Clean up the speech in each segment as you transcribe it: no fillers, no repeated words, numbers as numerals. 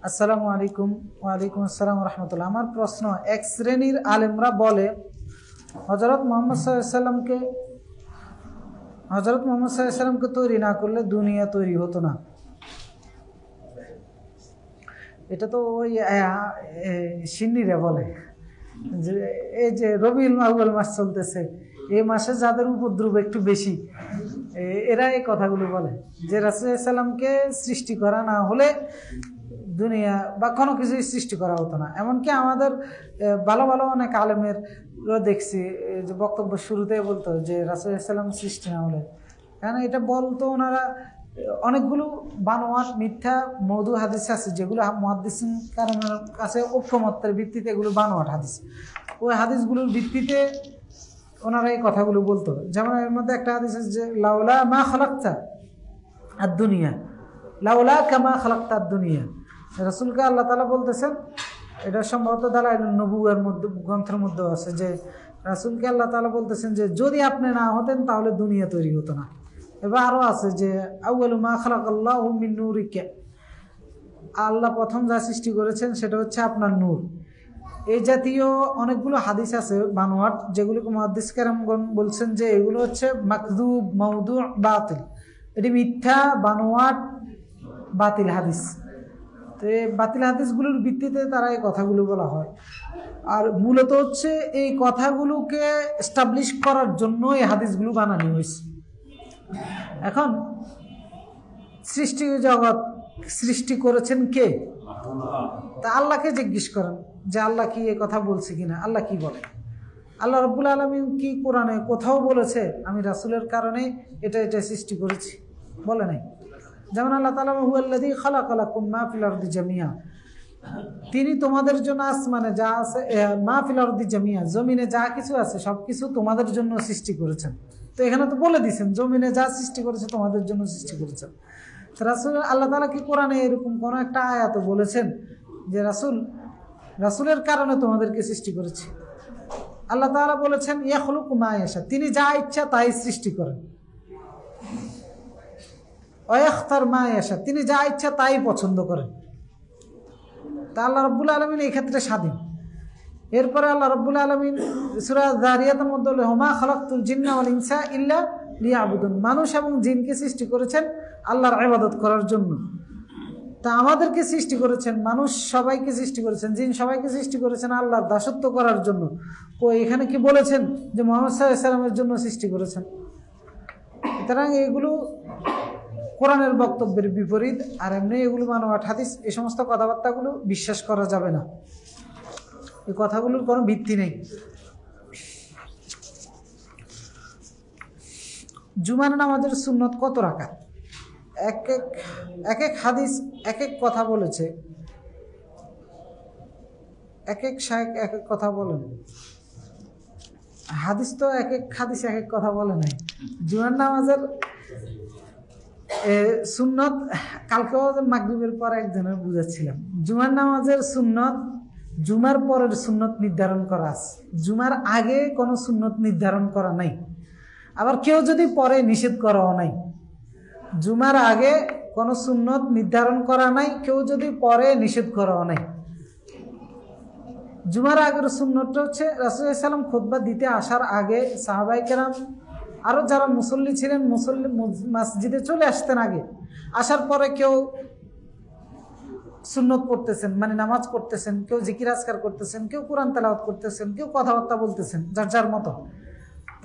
আসসালামু আলাইকুম। ওয়ালাইকুম আসসালাম রহমতুল্লাহ। আমার প্রশ্ন, এক শ্রেণীর আলেমরা বলে হযরত মুহাম্মদ সাল্লাল্লাহু আলাইহি সাল্লামকে তৈরি না করলে দুনিয়া তৈরি হতো না। এটা তো ওই সিন্নিরা বলে যে এই যে রবিউল আউয়াল মাস চলতেছে, এই মাসে যাদের উপদ্রব একটু বেশি এরা এই কথাগুলো বলে যে রাসূল সাল্লাল্লাহু আলাইহি সাল্লামকে সৃষ্টি করা না হলে দুনিয়া বা কোনো কিছুই সৃষ্টি করা হতো না। এমনকি আমাদের ভালো ভালো অনেক আলেমের দেখছি যে বক্তব্য শুরুতে বলতো যে রাসূল সাল্লাল্লাহু আলাইহি সাল্লাম সৃষ্টি না হলে, কারণ এটা বলতো ওনারা অনেকগুলো বানোয়াট মিথ্যা মওদু হাদিস আছে যেগুলো মুহাদ্দিসিন কারণের কাছে ঐক্যমত্যের ভিত্তিতে এগুলো বানোয়াট হাদিস। ওই হাদিসগুলোর ভিত্তিতে ওনারা এই কথাগুলো বলতো। যেমন এর মধ্যে একটা হাদিস আছে যে লাউলা মা খালাকতা আদ-দুনিয়া, লাউলা কামা খালাকতা আদ-দুনিয়া। রাসূলকে আল্লাহ তাআলা বলতেছেন, এটা সম্ভবত দালাইলুন নবুওয়ার মধ্যে গ্রন্থের মধ্যে আছে যে রাসূলকে আল্লাহ তাআলা বলতেছেন যে যদি আপনি না হতেন তাহলে দুনিয়া তৈরি হতো না। এবার আরও আছে যে আউয়ালু মা খালাকাল্লাহু মিন নূরিকা, আল্লাহ প্রথম যা সৃষ্টি করেছেন সেটা হচ্ছে আপনার নূর। এই জাতীয় অনেকগুলো হাদিস আছে বানোয়াট, যেগুলোকে মুহাদ্দিস কেরামগণ বলছেন যে এগুলো হচ্ছে মাকযুব, মাওদু, বাতিল। এটি মিথ্যা, বানোয়াট, বাতিল হাদিস। তো এই বাতিল হাদিসগুলোর ভিত্তিতে তারা এই কথাগুলো বলা হয়। আর মূলত হচ্ছে এই কথাগুলোকে এস্টাবলিশ করার জন্য এই হাদিসগুলো বানানো হয়েছে। এখন সৃষ্টি জগৎ সৃষ্টি করেছেন কে? তা আল্লাহকে জিজ্ঞেস করেন যে আল্লাহ কি এ কথা বলছে কিনা। আল্লাহ কি বলে? আল্লাহ রাব্বুল আলামিন কি কোরআনে কোথাও বলেছে আমি রাসূলের কারণে এটা এটা সৃষ্টি করেছি? বলে নাই। যেমন আল্লাহ তাআলা হুয়াল্লাযী খালাকা লাকুম মা ফিল আরদি জামিয়া, তিনি তোমাদের জন্য আসমানে যা আছে, মা ফিল আরদি জামিয়া, জমিনে যা কিছু আছে সবকিছু তোমাদের জন্য সৃষ্টি করেছেন। তো এখানে তো বলে দিয়েছেন জমিনে যা সৃষ্টি করেছে তোমাদের জন্য সৃষ্টি করেছেন। তো রাসূল আল্লাহ তাআলা কি কোরআনে এরকম কোন একটা আয়াত বলেছেন যে রাসূলের কারণে তোমাদেরকে সৃষ্টি করেছে? আল্লাহ তাআলা বলেছেন ইয়াখলুকু মা ইয়াশা, তিনি যা ইচ্ছা তাই সৃষ্টি করেন। ওয়া ইয়াখতার মা ইয়াশা, তিনি যা ইচ্ছা তাই পছন্দ করেন। তা আল্লাহ রাব্বুল আলামিন এই ক্ষেত্রে স্বাধীন। এরপরে আল্লাহ রাব্বুল আলামিন সূরা যারিয়াতের মধ্যে বলে ওমা খালাকতুল জিন্না ওয়াল ইনসা ইল্লা লিয়াবুদুন, মানুষ এবং জিনকে সৃষ্টি করেছেন আল্লাহর ইবাদত করার জন্য। তা আমাদেরকে সৃষ্টি করেছেন, মানুষ সবাইকে সৃষ্টি করেছেন, জিন সবাইকে সৃষ্টি করেছেন আল্লাহর দাসত্ব করার জন্য। তো এখানে কি বলেছেন যে মুহাম্মদ সাল্লাল্লাহু আলাইহি ওয়াসাল্লামের জন্য সৃষ্টি করেছেন? সুতরাং এগুলো কোরআনের বক্তব্যের বিপরীত। আর এমনি এগুলো বানোয়াট হাদিস, এই সমস্ত কথাবার্তাগুলো বিশ্বাস করা যাবে না। এই কথাগুলোর কোনো ভিত্তি নেই। জুমার নামাজের সুন্নত কত রাকাত? এক এক হাদিস এক এক কথা বলেছে, এক এক শায়েখ এক এক কথা বলেন। হাদিস তো এক এক হাদিস এক এক কথা বলে নাই। জুমার নামাজের সুন্নত কালকেও মাগরিবের পর একজনের বুঝাচ্ছিলাম, জুমার নামাজের সুন্নত জুমার পরের সুন্নত নির্ধারণ করা আছে, জুমার আগে কোনো সুন্নত নির্ধারণ করা নাই। আবার কেউ যদি পরে নিষেধ করাও নাই। জুমার আগে কোনো সুন্নত নির্ধারণ করা নাই, কেউ যদি পরে নিষেধ করাও নাই। জুমার আগের সুন্নতটা হচ্ছে রাসূল সাল্লাল্লাহু আলাইহি ওয়াসাল্লাম খুতবা দিতে আসার আগে সাহাবায়ে কেরাম আরও যারা মুসল্লি ছিলেন মসজিদে চলে আসতেন আগে, আসার পরে কেউ সুন্নত পড়তেছেন মানে নামাজ পড়তেছেন, কেউ জিকির আজকার করতেছেন, কেউ কোরআন তেলাওয়াত করতেছেন, কেউ কথাবার্তা বলতেছেন যার যার মতো।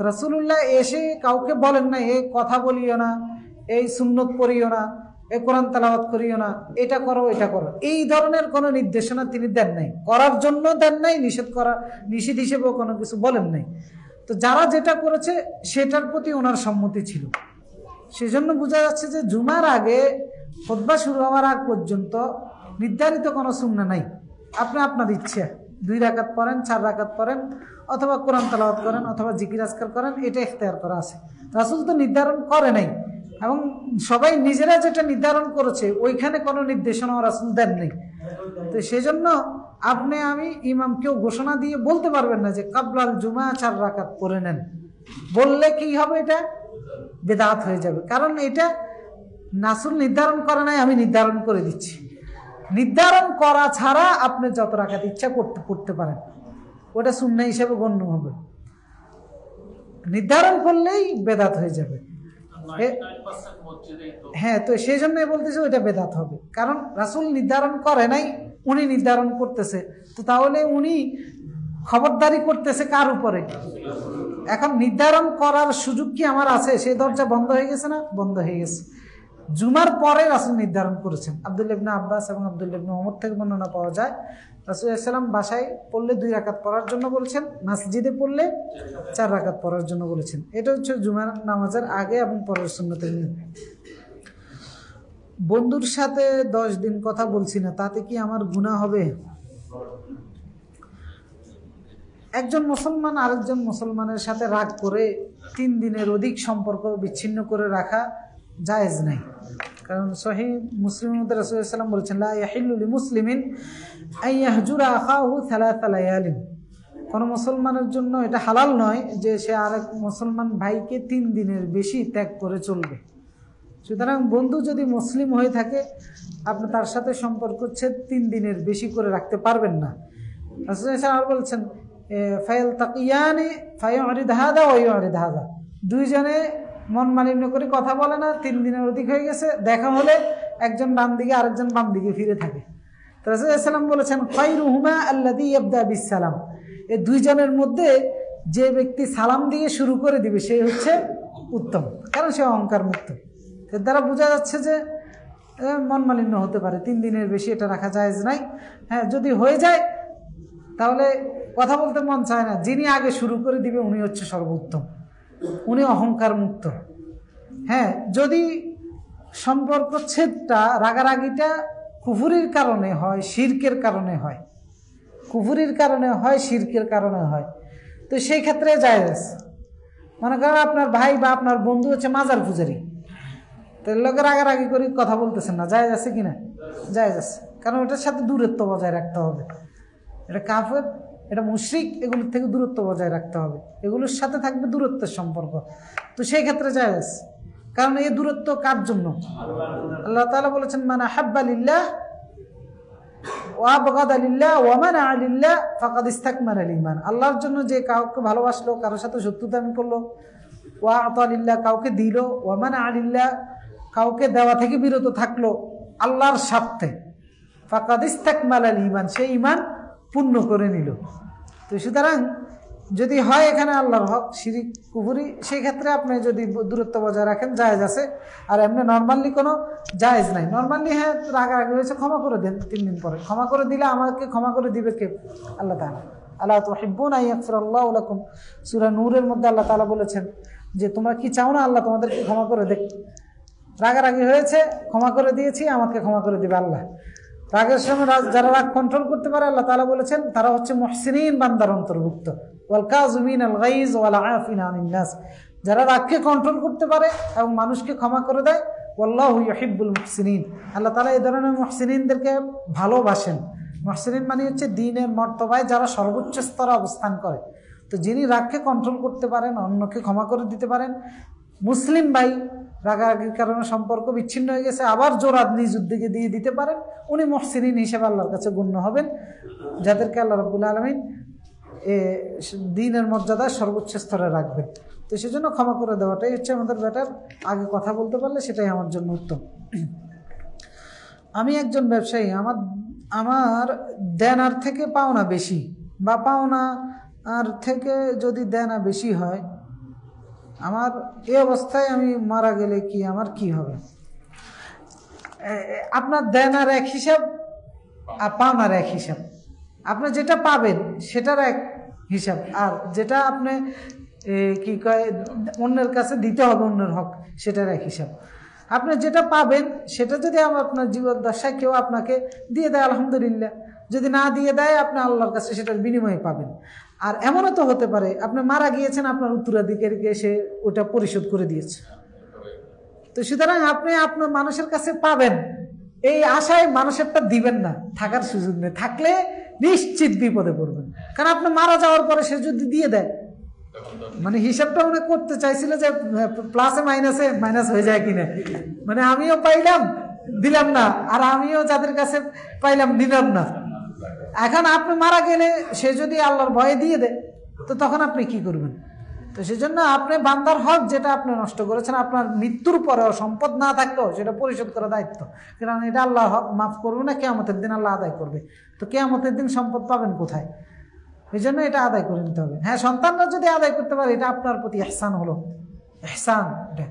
রাসূলুল্লাহ এসে কাউকে বলেন না এই কথা বলিও না, এই সুন্নত পড়িও না, এই কোরআন তেলাওয়াত করিও না, এটা করো এটা করো, এই ধরনের কোনো নির্দেশনা তিনি দেন নাই, করার জন্য দেন নাই, নিষেধ হিসেবেও কোনো কিছু বলেন নাই। তো যারা যেটা করেছে সেটার প্রতি ওনার সম্মতি ছিল। সেজন্য বোঝা যাচ্ছে যে জুমার আগে খুতবা শুরু হওয়ার আগ পর্যন্ত নির্ধারিত কোনো সুন্নাহ নাই। আপনি আপনার ইচ্ছে 2 রাকাত পড়েন, 4 রাকাত পড়েন, অথবা কোরআন তেলাওয়াত করেন, অথবা জিকির আজকার করেন, এটা ইখতিয়ার করা আছে। রাসূল তো নির্ধারণ করে নাই, এবং সবাই নিজেরা যেটা নির্ধারণ করেছে ওইখানে কোনো নির্দেশনা রাসূল দেন নাই। তো সেজন্য আপনি আমি ইমাম কেউ ঘোষণা দিয়ে বলতে পারবেন না যে কাবলাল জুমা 4 রাকাত পড়ে নেন। বললে কি হবে? এটা বেদাত হয়ে যাবে। কারণ এটা রাসূল নির্ধারণ করে নাই, আমি নির্ধারণ করে দিচ্ছি। নির্ধারণ করা ছাড়া আপনি যত রাকাত ইচ্ছা পড়তে পারেন, ওটা সুন্নাহ হিসেবে গণ্য হবে। নির্ধারণ করলেই বেদাত হয়ে যাবে। হ্যাঁ, তো সেই জন্যই বলতেছে ওইটা বেদাত হবে, কারণ রাসূল নির্ধারণ করে নাই, উনি নির্ধারণ করতেছে। তো তাহলে উনি খবরদারি করতেছে কার উপরে? এখন নির্ধারণ করার সুযোগ কি আমার আছে? সেই দরজা বন্ধ হয়ে গেছে না? বন্ধ হয়ে গেছে। জুমার পরে রাসূল নির্ধারণ করেছেন। আব্দুল্লাহ ইবনে আব্বাস এবং আব্দুল্লাহ ইবনে ওমর থেকে বর্ণনা পাওয়া যায়, রাসূল সাল্লাল্লাহু আলাইহি ওয়াসাল্লাম বাসায় পড়লে 2 রাকাত পড়ার জন্য বলেছেন, মসজিদে পড়লে 4 রাকাত পড়ার জন্য বলেছেন। এটা হচ্ছে জুমার নামাজের আগে এবং পরের সুন্নতের নিয়ম। বন্ধুর সাথে 10 দিন কথা বলছি না, তাতে কি আমার গুনাহ হবে? একজন মুসলমান আরেকজন মুসলমানের সাথে রাগ করে 3 দিনের অধিক সম্পর্ক বিচ্ছিন্ন করে রাখা জায়েজ নাই। কারণ সহিহ মুসলিমের মধ্যে রাসূল সাল্লাল্লাহু আলাইহি ওয়াসাল্লাম বলেছেন, লা ইয়াহিল্লু লিমুসলিমিন আন ইয়াহজুরা আখাহু সালাসা লায়ালিন। কোন মুসলমানের জন্য এটা হালাল নয় যে সে আরেক মুসলমান ভাইকে 3 দিনের বেশি ত্যাগ করে চলবে। সুতরাং বন্ধু যদি মুসলিম হয়ে থাকে, আপনি তার সাথে সম্পর্ক 3 দিনের বেশি করে রাখতে পারবেন না। রাসূল সাল্লাল্লাহু আলাইহি ওয়াসাল্লাম বলেছেন, ফায়ালতাকিয়ানি ফায়ুরিদ হাদা ওয়া ইউরিদ হাদা। দুইজনে মন মালিন্য করে কথা বলে না, 3 দিনের অধিক হয়ে গেছে, দেখা হলে একজন ডান দিকে আরেকজন বাম দিকে ফিরে থাকে। তো রাসূল সাল্লাল্লাহু আলাইহি ওয়াসাল্লাম বলেছেন, খায়রুহুমা আল্লাযী ইয়াবদা বিসসালাম। এই দুইজনের মধ্যে যে ব্যক্তি সালাম দিয়ে শুরু করে দিবে সে হচ্ছে উত্তম, কারণ সে অহংকার মুক্ত। এর দ্বারা বোঝা যাচ্ছে যে মন মালিন্য হতে পারে, 3 দিনের বেশি এটা রাখা জায়েজ নাই। হ্যাঁ, যদি হয়ে যায় তাহলে কথা বলতে মন চায় না, যিনি আগে শুরু করে দিবে উনি হচ্ছে সর্বোত্তম, উনি অহংকার মুক্ত। হ্যাঁ, যদি সম্পর্ক ছেদটা রাগারাগিটা কুফরির কারণে হয়, শিরকের কারণে হয়, কুফরির কারণে হয়, শিরকের কারণে হয়, তো সেই ক্ষেত্রে জায়েজ। মনে করেন আপনার ভাই বা আপনার বন্ধু হচ্ছে মাজার পূজারী, তো লোকের রাগারাগি করে কথা বলতেছেন না, জায়েজ আছে কিনা? জায়েজ আছে, কারণ এটার সাথে দূরত্ব বজায় রাখতে হবে। এটা কাফের, এটা মুশরিক, এগুলোর থেকে দূরত্ব বজায় রাখতে হবে, এগুলোর সাথে থাকবে দূরত্বের সম্পর্ক। তো সেই ক্ষেত্রে জায়েজ, কারণ এই দূরত্ব কার জন্য? আল্লাহ তাআলা বলেছেন, মান আহাব্বা লিল্লাহ ওয়া আবগাদা লিল্লাহ ওয়া মানা লিল্লাহ ফাকাদ ইসতাকমালা ঈমান। আল্লাহর জন্য যে কাউকে ভালোবাসলো, কারোর সাথে শত্রুতামি করলো, ওয়া আতা লিল্লাহ কাউকে দিল, ওয়া মানা লিল্লাহ কাউকে দেওয়া থেকে বিরত থাকলো আল্লাহর স্বার্থে, ফাকাদ ইসতাকমালা ঈমান, সেই ঈমান পূর্ণ করে নিল। তো সুতরাং যদি হয় এখানে আল্লাহর হক, শিরিক, কুফরি, সেই ক্ষেত্রে আপনি যদি দূরত্ব বজায় রাখেন জায়েজ আছে। আর এমনি নর্মালি কোনো জায়েজ নাই। নর্মালি হ্যাঁ, রাগারাগি হয়েছে, ক্ষমা করে দেন, 3 দিন পরে ক্ষমা করে দিলে আমাকে ক্ষমা করে দিবে কে? আল্লাহ তাআলা। আলা তুহিব্বুনা আইয়াগফিরাল্লাহু লাকুম, সূরা নূরের মধ্যে আল্লাহ তাআলা বলেছেন যে তোমরা কি চাও না আল্লাহ তোমাদেরকে ক্ষমা করে দেখ? রাগারাগি হয়েছে, ক্ষমা করে দিয়েছি, আমাকে ক্ষমা করে দিবে আল্লাহ। রাগের সময় যারা রাগ কন্ট্রোল করতে পারে, আল্লাহ তাআলা বলেছেন তারা হচ্ছে মুহসিনিন বান্দার অন্তর্ভুক্ত। ওয়াল কাযিমিনাল গায়জ ওয়াল আফিনা আনিন নাস, যারা রাগকে কন্ট্রোল করতে পারে এবং মানুষকে ক্ষমা করে দেয়, ওয়াল্লাহু ইউহিব্বুল মুহসিনিন, আল্লাহ তাআলা এই ধরনের মুহসিনিনদেরকে ভালোবাসেন। মুহসিনিন মানে হচ্ছে দ্বীনের মর্তবায় যারা সর্বোচ্চ স্তরে অবস্থান করে। তো যিনি রাগকে কন্ট্রোল করতে পারেন, অন্যকে ক্ষমা করে দিতে পারেন, মুসলিম ভাই রাগারাগির কারণে সম্পর্ক বিচ্ছিন্ন হয়ে গেছে, আবার জোড়া নিজ উদ্যোগে দিয়ে দিতে পারেন, উনি মুহসিনিন হিসেবে আল্লাহর কাছে গণ্য হবেন, যাদেরকে আল্লাহ রাব্বুল আলামিন দ্বীনের মর্যাদা সর্বোচ্চ স্তরে রাখবেন। তো সেজন্য ক্ষমা করে দেওয়াটাই হচ্ছে আমাদের বেটার। আগে কথা বলতে পারলে সেটাই আমার জন্য উত্তম। আমি একজন ব্যবসায়ী, আমার দেনার থেকে পাওনা বেশি, বা পাওনা আর থেকে যদি দেনা বেশি হয়, আমার এই অবস্থায় আমি মারা গেলে কি আমার কি হবে? আপনার দেনার এক হিসাব আর পাওনার এক হিসাব। আপনি যেটা পাবেন সেটার এক হিসাব, আর যেটা আপনি কি কয় অন্যের কাছে দিতে হবে, অন্যের হক, সেটার এক হিসাব। আপনি যেটা পাবেন সেটা যদি আপনার জীবদ্দশায় কেউ আপনাকে দিয়ে দেয় আলহামদুলিল্লাহ, যদি না দিয়ে দেয় আপনি আল্লাহর কাছে সেটার বিনিময়ে পাবেন। আর এমনও তো হতে পারে আপনি মারা গিয়েছেন, আপনার উত্তরাধিকারীকে এসে ওটা পরিশোধ করে দিয়েছে। তো সুতরাং আপনি আপনার মানুষের কাছে পাবেন এই আশায় মানুষেরটা দিবেন না, থাকার সুযোগ নেই, থাকলে নিশ্চিত বিপদে পড়বেন। কারণ আপনি মারা যাওয়ার পরে সে যদি দিয়ে দেয় মানে হিসাবটা মনে করতে চাইছিল যে প্লাসে মাইনাসে মাইনাস হয়ে যায় কিনা, মানে আমিও পাইলাম দিলাম না, আর আমিও যাদের কাছে পাইলাম দিলাম না। এখন আপনি মারা গেলে সে যদি আল্লাহর ভয়ে দিয়ে দেয় তো তখন আপনি কি করবেন? তো সেজন্য আপনি বান্দার হক যেটা আপনি নষ্ট করেছেন, আপনার মৃত্যুর পরেও সম্পদ না থাকলেও সেটা পরিশোধ করা দায়িত্ব, কারণ এটা আল্লাহ মাফ করবে না, কিয়ামতের দিন আল্লাহ আদায় করবে। তো কিয়ামতের দিন সম্পদ পাবেন কোথায়? এই জন্য এটা আদায় করে নিতে হবে। হ্যাঁ, সন্তানরা যদি আদায় করতে পারে এটা আপনার প্রতি ইহসান হলো, ইহসান এটা।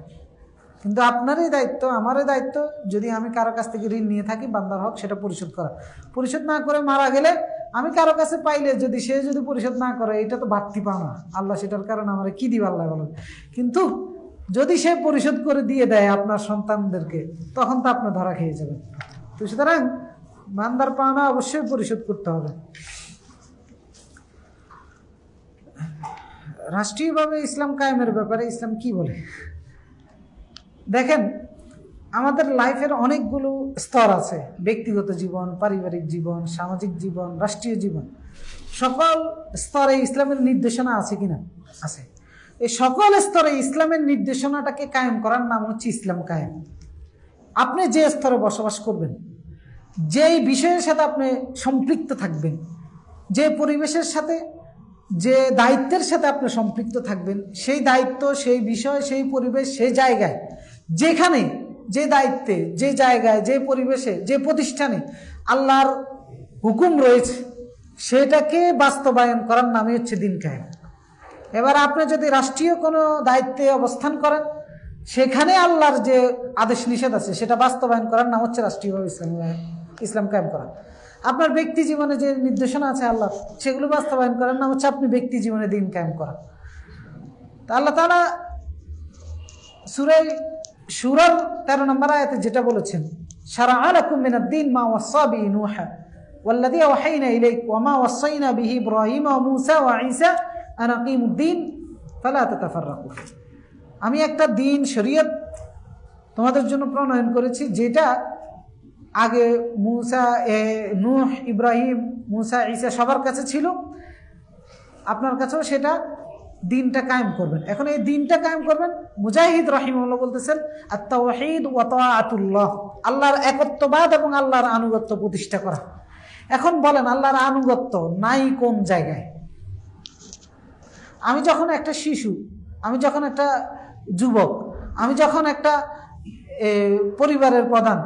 কিন্তু আপনারই দায়িত্ব, আমারই দায়িত্ব, যদি আমি কারো কাছ থেকে ঋণ নিয়ে থাকি বান্দার হক সেটা পরিশোধ করা। পরিশোধ না করে মারা গেলে আমি কারো কাছে পাইলে যদি সে যদি পরিশোধ না করে, এটা তো বাড়তি পাওনা, আল্লাহ সেটার কারণে আমার কি দিব আল্লাহ বলেন। কিন্তু যদি সে পরিশোধ করে দিয়ে দেয় আপনার সন্তানদেরকে, তখন তো আপনি ধরা খেয়ে যাবেন। তো সুতরাং বান্দার পাওনা অবশ্যই পরিশোধ করতে হবে। রাষ্ট্রীয়ভাবে ইসলাম কায়েমের ব্যাপারে ইসলাম কি বলে দেখেন, আমাদের লাইফের অনেকগুলো স্তর আছে, ব্যক্তিগত জীবন, পারিবারিক জীবন, সামাজিক জীবন, রাষ্ট্রীয় জীবন। সকল স্তরে ইসলামের নির্দেশনা আছে কিনা? আছে। এই সকল স্তরে ইসলামের নির্দেশনাটাকে কায়েম করার নাম হচ্ছে ইসলাম কায়েম। আপনি যে স্তরে বসবাস করবেন, যেই বিষয়ের সাথে আপনি সম্পৃক্ত থাকবেন, যে পরিবেশের সাথে, যে দায়িত্বের সাথে আপনি সম্পৃক্ত থাকবেন, সেই দায়িত্ব, সেই বিষয়, সেই পরিবেশ, সেই জায়গায়, যেখানে যে দায়িত্বে, যে জায়গায়, যে পরিবেশে, যে প্রতিষ্ঠানে আল্লাহর হুকুম রয়েছে সেটাকে বাস্তবায়ন করার নামই হচ্ছে দিন কায়েম। এবার আপনি যদি রাষ্ট্রীয় কোনো দায়িত্বে অবস্থান করেন, সেখানে আল্লাহর যে আদেশ নিষেধ আছে সেটা বাস্তবায়ন করার নাম হচ্ছে রাষ্ট্রীয়ভাবে ইসলাম কায়েম করা। আপনার ব্যক্তি জীবনে যে নির্দেশনা আছে আল্লাহ, সেগুলো বাস্তবায়ন করার নাম হচ্ছে আপনি ব্যক্তি জীবনে দিন কায়েম করা। তা আল্লাহ তাআলা সূরা শুরার 13 নম্বর আয়াতে যেটা বলেছেন, শারা'a লাকুম মিনাদ-দীন মা ওয়াসসা বিহি নূহা ওয়াল্লাযী আওহাইনা ইলাইকা ওয়া মা ওয়াসাইনা বিহি ইব্রাহিমা ওয়া মূসা ওয়া ঈসা আন আকিমুদ-দীন ফালা তাতাফাররাকু। আমি একটা দিন, শরীয়ত তোমাদের জন্য প্রণয়ন করেছি, যেটা আগে নূহ, ইব্রাহিম, মূসা, ঈসা সবার কাছে ছিল, আপনার কাছেও সেটা দিনটা কায়েম করবেন। এখন এই দিনটা কায়েম করবেন, মুজাহিদ রাহিমাহুল্লাহ বলতেছেন আত-তাওহীদ ওয়া তাআতুল্লাহ, আল্লাহর একত্ববাদ এবং আল্লাহর আনুগত্য প্রতিষ্ঠা করা। এখন বলেন, আল্লাহর আনুগত্য নাই কোন জায়গায়? আমি যখন একটা শিশু, আমি যখন একটা যুবক, আমি যখন একটা পরিবারের প্রধান,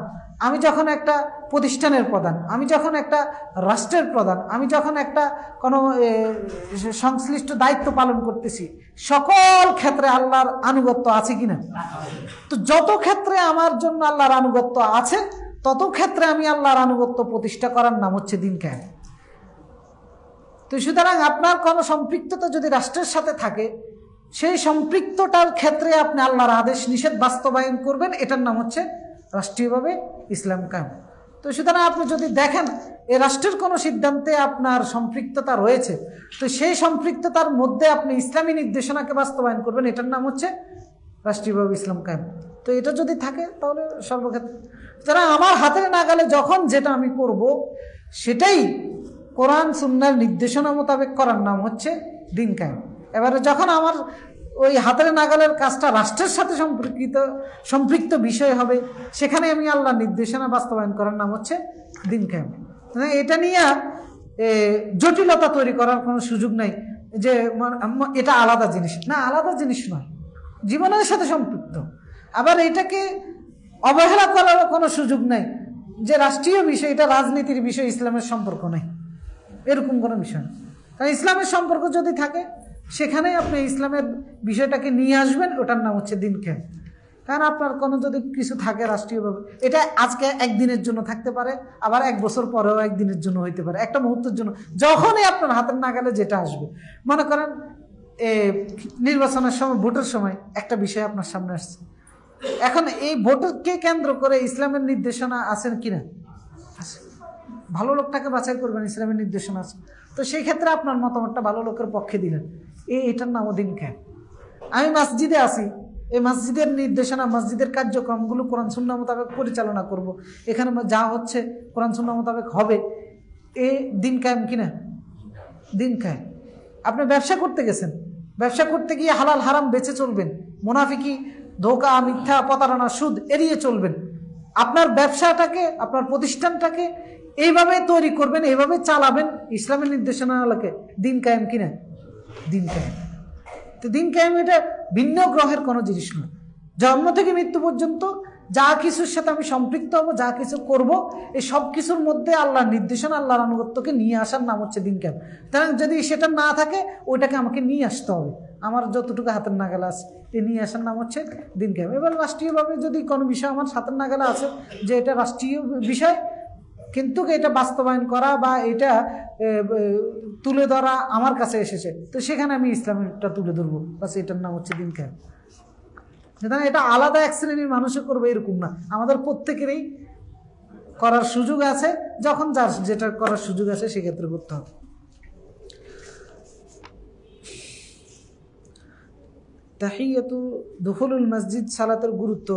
আমি যখন একটা প্রতিষ্ঠানের প্রধান, আমি যখন একটা রাষ্ট্রের প্রধান, আমি যখন একটা কোনো সংশ্লিষ্ট দায়িত্ব পালন করতেছি, সকল ক্ষেত্রে আল্লাহর আনুগত্য আছে কিনা? তো যত ক্ষেত্রে আমার জন্য আল্লাহর আনুগত্য আছে, তত ক্ষেত্রে আমি আল্লাহর আনুগত্য প্রতিষ্ঠা করার নাম হচ্ছে দিন কায়েম। তো সুতরাং আপনার কোনো সম্পৃক্ততা যদি রাষ্ট্রের সাথে থাকে, সেই সম্পৃক্ততার ক্ষেত্রে আপনি আল্লাহর আদেশ নিষেধ বাস্তবায়ন করবেন, এটার নাম হচ্ছে রাষ্ট্রীয়ভাবে ইসলাম কায়েম। তো সুতরাং আপনি যদি দেখেন এই রাষ্ট্রের কোনো সিদ্ধান্তে আপনার সম্পৃক্ততা রয়েছে, তো সেই সম্পৃক্ততার মধ্যে আপনি ইসলামী নির্দেশনাকে বাস্তবায়ন করবেন, এটার নাম হচ্ছে রাষ্ট্রীয়ভাবে ইসলাম কায়েম। তো এটা যদি থাকে তাহলে সর্বক্ষেত্রে, যারা আমার হাতের নাগালে যখন যেটা আমি করব, সেটাই কোরআন সুন্নাহর নির্দেশনা মোতাবেক করার নাম হচ্ছে দিন কায়েম। এবারে যখন আমার ওই হাতের নাগালের কাজটা রাষ্ট্রের সাথে সম্পৃক্ত বিষয় হবে, সেখানে আমি আল্লাহর নির্দেশনা বাস্তবায়ন করার নাম হচ্ছে দিন কায়েম। এটা নিয়ে জটিলতা তৈরি করার কোনো সুযোগ নাই যে এটা আলাদা জিনিস না, আলাদা জিনিস নয়, জীবনের সাথে সম্পৃক্ত। আবার এটাকে অবহেলা করারও কোনো সুযোগ নাই যে রাষ্ট্রীয় বিষয়, এটা রাজনীতির বিষয়, ইসলামের সম্পর্ক নাই, এরকম কোনো বিষয় না। কারণ ইসলামের সম্পর্ক যদি থাকে, সেখানে আপনি ইসলামের বিষয়টাকে নিয়ে আসবেন, ওটার নাম হচ্ছে দিন কায়েম। কারণ আপনার কোনো যদি কিছু থাকে রাষ্ট্রীয়ভাবে, এটা আজকে একদিনের জন্য থাকতে পারে, আবার 1 বছর পরেও একদিনের জন্য হইতে পারে, একটা মুহূর্তের জন্য, যখনই আপনার হাতের নাগালে যেটা আসবে। মনে করেন নির্বাচনের সময়, ভোটের সময় একটা বিষয় আপনার সামনে আসছে, এখন এই ভোটকে কেন্দ্র করে ইসলামের নির্দেশনা আছেন কিনা? আছে। ভালো লোকটাকে বাছাই করবেন, ইসলামের নির্দেশনা আছে, তো সেই ক্ষেত্রে আপনার মতামতটা ভালো লোকের পক্ষে দিলেন, এটার নামও দিন কায়েম। আমি মসজিদে আছি, এই মসজিদের নির্দেশনা, মসজিদের কার্যক্রমগুলো কোরআন সুন্নাহ মোতাবেক পরিচালনা করব, এখানে যা হচ্ছে কোরআন সুন্নাহ মোতাবেক হবে, দিন কায়েম কিনা? দিন কায়েম। আপনি ব্যবসা করতে গেছেন, ব্যবসা করতে গিয়ে হালাল হারাম বেঁচে চলবেন, মুনাফিকি, ধোঁকা, মিথ্যা, প্রতারণা, সুদ এড়িয়ে চলবেন। আপনার ব্যবসাটাকে, আপনার প্রতিষ্ঠানটাকে এইভাবে তৈরি করবেন, এইভাবে চালাবেন ইসলামের নির্দেশনাকে। দিন কায়েম কিনা? দিন কায়েম। তো দিন কায়েম এটা ভিন্ন গ্রহের কোনো জিনিস নয়। জন্ম থেকে মৃত্যু পর্যন্ত যা কিছুর সাথে আমি সম্পৃক্ত হব, যা কিছু করব, এই সব কিছুর মধ্যে আল্লাহর নির্দেশনা, আল্লাহর আনুগত্যকে নিয়ে আসার নাম হচ্ছে দিন কায়েম। তাহলে যদি সেটা না থাকে, ওইটাকে আমাকে নিয়ে আসতে হবে। আমার যতটুকু হাতের নাগালে আছে এই নিয়ে আসার নাম হচ্ছে দিন কায়েম। এবার রাষ্ট্রীয়ভাবে যদি কোনো বিষয় আমার হাতের নাগালে আছে যে এটা রাষ্ট্রীয় বিষয়, কিন্তু এটা বাস্তবায়ন করা বা এটা তুলে ধরা আমার কাছে এসেছে, তো সেখানে আমি ইসলামেরটা তুলে ধরবো, বাস এটার নাম হচ্ছে দিন কায়েম। এটা আলাদা এক শ্রেণীর মানুষে করবে এরকম না, আমাদের প্রত্যেকেরই করার সুযোগ আছে। যখন যার যেটা করার সুযোগ আছে সেক্ষেত্রে করতে হবে। তাহিয়াতু দুখুলুল মসজিদ, সালাতের গুরুত্ব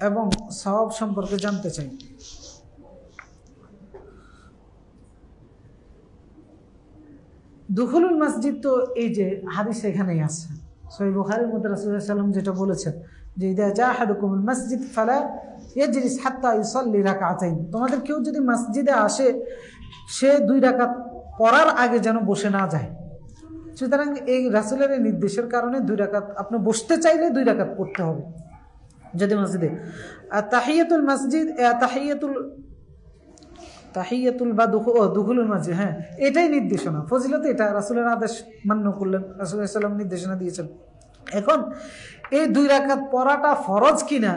এবং সওয়াব সম্পর্কে জানতে চাই। দুখুলুল মসজিদ তো এই যে হাদিস এখানেই আছে, সহিহ বুখারীর মধ্যে রাসূলুল্লাহ সাল্লাল্লাহু আলাইহি ওয়াসাল্লাম যেটা বলেছেন যে ইদা জা আহাদুকুমুল মসজিদ ফালা ইয়াজলিস হাত্তা ইউসাল্লি রাকাতাইন, তোমাদের কেউ যদি মসজিদে আসে সে 2 রাকাত পড়ার আগে যেন বসে না যায়। সুতরাং এই রাসূলের এই নির্দেশের কারণে 2 রাকাত, আপনি বসতে চাইলে 2 রাকাত পড়তে হবে যদি মসজিদে। আর তাহিয়াতুল মসজিদ, তাহিয়াতুল বা দুখুলুল মসজিদ, হ্যাঁ এটাই নির্দেশনা, ফজিলত এটা, রাসূলের আদেশ মান্য করলেন, রাসূলুল্লাহ সাল্লাল্লাহু আলাইহি ওয়াসাল্লাম নির্দেশনা দিয়েছেন। এখন এই 2 রাকাত পড়াটা ফরজ কিনা